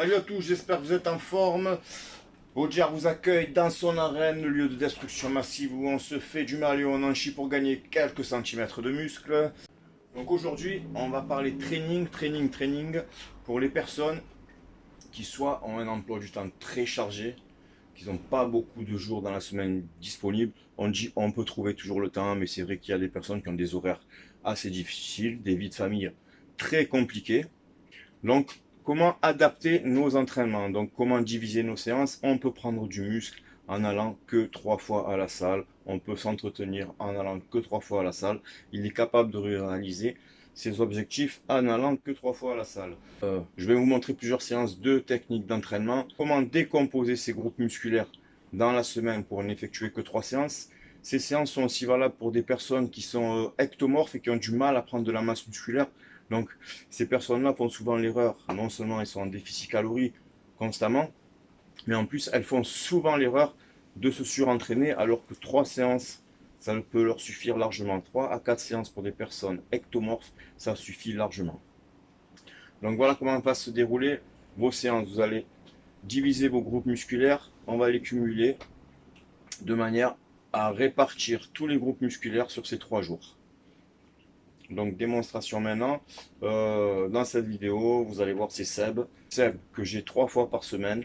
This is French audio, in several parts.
Salut à tous, j'espère que vous êtes en forme. Bodyart vous accueille dans son arène, le lieu de destruction massive où on se fait du mal et on en chie pour gagner quelques centimètres de muscles. Donc aujourd'hui, on va parler training pour les personnes qui soit ont un emploi du temps très chargé, qui n'ont pas beaucoup de jours dans la semaine disponibles. On dit on peut trouver toujours le temps, mais c'est vrai qu'il y a des personnes qui ont des horaires assez difficiles, des vies de famille très compliquées. Donc, comment adapter nos entraînements? Donc, comment diviser nos séances? On peut prendre du muscle en allant que 3 fois à la salle. On peut s'entretenir en allant que 3 fois à la salle. Il est capable de réaliser ses objectifs en allant que 3 fois à la salle. Je vais vous montrer plusieurs séances de techniques d'entraînement. Comment décomposer ces groupes musculaires dans la semaine pour n'effectuer que 3 séances. Ces séances sont aussi valables pour des personnes qui sont ectomorphes et qui ont du mal à prendre de la masse musculaire. Donc, ces personnes-là font souvent l'erreur. Non seulement elles sont en déficit calorique constamment, mais en plus, elles font souvent l'erreur de se surentraîner alors que 3 séances, ça peut leur suffire largement. 3 à 4 séances pour des personnes ectomorphes, ça suffit largement. Donc, voilà comment va se dérouler vos séances. Vous allez diviser vos groupes musculaires. On va les cumuler de manière à répartir tous les groupes musculaires sur ces 3 jours. Donc démonstration maintenant. Dans cette vidéo, vous allez voir c'est Seb que j'ai 3 fois par semaine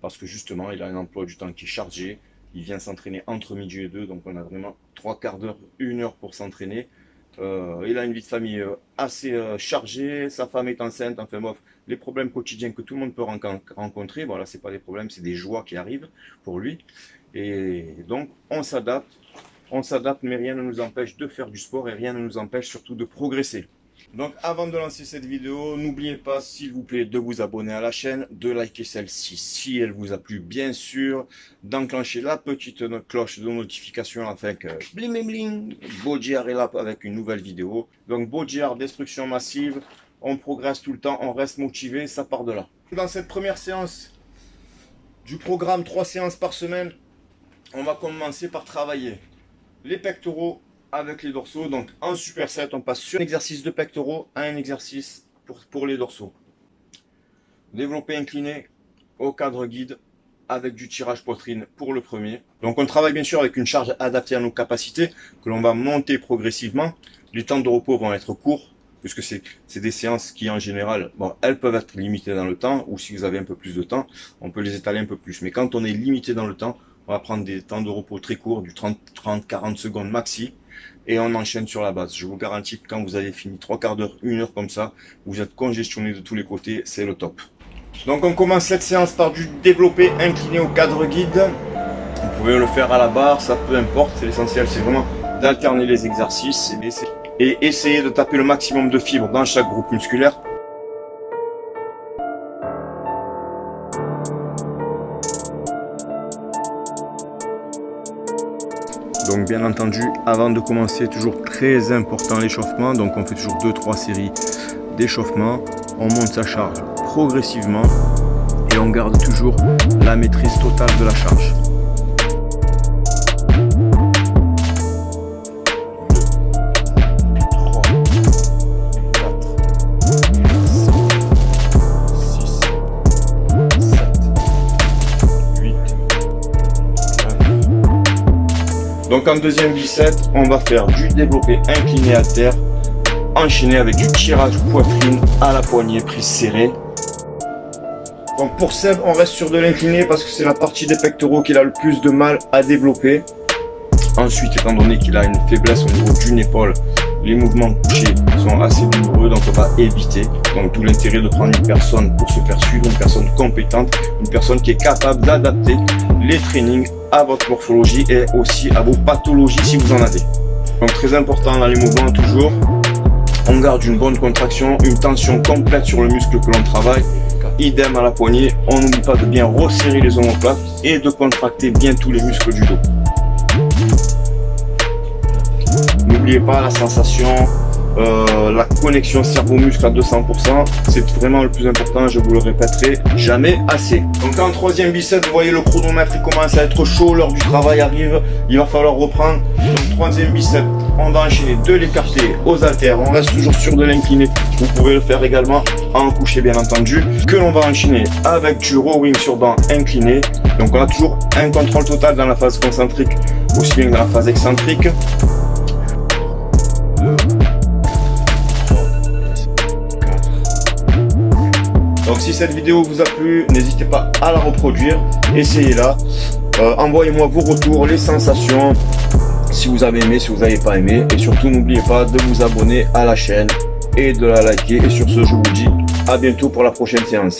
parce que justement il a un emploi du temps qui est chargé. Il vient s'entraîner entre midi et 2, donc on a vraiment 3 quarts d'heure, 1 heure pour s'entraîner. Il a une vie de famille assez chargée, sa femme est enceinte, enfin bref, les problèmes quotidiens que tout le monde peut rencontrer. Voilà, c'est pas des problèmes, c'est des joies qui arrivent pour lui. Et donc on s'adapte. On s'adapte, mais rien ne nous empêche de faire du sport et rien ne nous empêche surtout de progresser. Donc avant de lancer cette vidéo, n'oubliez pas s'il vous plaît de vous abonner à la chaîne, de liker celle-ci si elle vous a plu bien sûr, d'enclencher la petite cloche de notification afin que bling bling bling, Bodyart est là avec une nouvelle vidéo. Donc Bodyart, destruction massive, on progresse tout le temps, on reste motivé, ça part de là. Dans cette première séance du programme 3 séances par semaine, on va commencer par travailler les pectoraux avec les dorsaux. Donc en superset, on passe sur un exercice de pectoraux à un exercice pour les dorsaux. Développé incliné au cadre guide avec du tirage poitrine pour le premier. Donc on travaille bien sûr avec une charge adaptée à nos capacités que l'on va monter progressivement. Les temps de repos vont être courts puisque c'est des séances qui en général, bon, elles peuvent être limitées dans le temps, ou si vous avez un peu plus de temps, on peut les étaler un peu plus. Mais quand on est limité dans le temps, on va prendre des temps de repos très courts, du 30-40 secondes maxi, et on enchaîne sur la base. Je vous garantis que quand vous avez fini 3 quarts d'heure, 1 heure comme ça, vous êtes congestionné de tous les côtés, c'est le top. Donc on commence cette séance par du développé incliné au cadre guide. Vous pouvez le faire à la barre, ça peu importe, c'est l'essentiel, c'est vraiment d'alterner les exercices et essayer de taper le maximum de fibres dans chaque groupe musculaire. Donc bien entendu, avant de commencer, toujours très important l'échauffement. Donc on fait toujours 2-3 séries d'échauffement. On monte sa charge progressivement et on garde toujours la maîtrise totale de la charge. 2, 3, 4, 5, 6, 7, 8, 9. Donc en deuxième bicep, on va faire du développé incliné à terre, enchaîné avec du tirage poitrine à la poignée, prise serrée. Donc pour Seb, on reste sur de l'incliné parce que c'est la partie des pectoraux qu'il a le plus de mal à développer. Ensuite, étant donné qu'il a une faiblesse au niveau d'une épaule, les mouvements couchés sont assez douloureux, donc on va éviter. Donc tout l'intérêt de prendre une personne pour se faire suivre, une personne compétente, une personne qui est capable d'adapter les trainings à votre morphologie et aussi à vos pathologies si vous en avez. Donc très important dans les mouvements toujours, on garde une bonne contraction, une tension complète sur le muscle que l'on travaille. Idem à la poignée, on n'oublie pas de bien resserrer les omoplates et de contracter bien tous les muscles du dos. N'oubliez pas la sensation la connexion cerveau-muscle à 200%. C'est vraiment le plus important, je vous le répéterai jamais assez. Donc en troisième bicep, vous voyez le chronomètre il commence à être chaud, l'heure du travail arrive, il va falloir reprendre. Donc troisième bicep, on va enchaîner de l'écarté aux haltères, on reste toujours sur de l'incliné, vous pouvez le faire également en couché bien entendu, que l'on va enchaîner avec du rowing sur banc incliné. Donc on a toujours un contrôle total dans la phase concentrique, aussi bien que dans la phase excentrique. Donc si cette vidéo vous a plu, n'hésitez pas à la reproduire, essayez-la, envoyez-moi vos retours, les sensations, si vous avez aimé, si vous n'avez pas aimé, et surtout n'oubliez pas de vous abonner à la chaîne et de la liker. Et sur ce, je vous dis à bientôt pour la prochaine séance.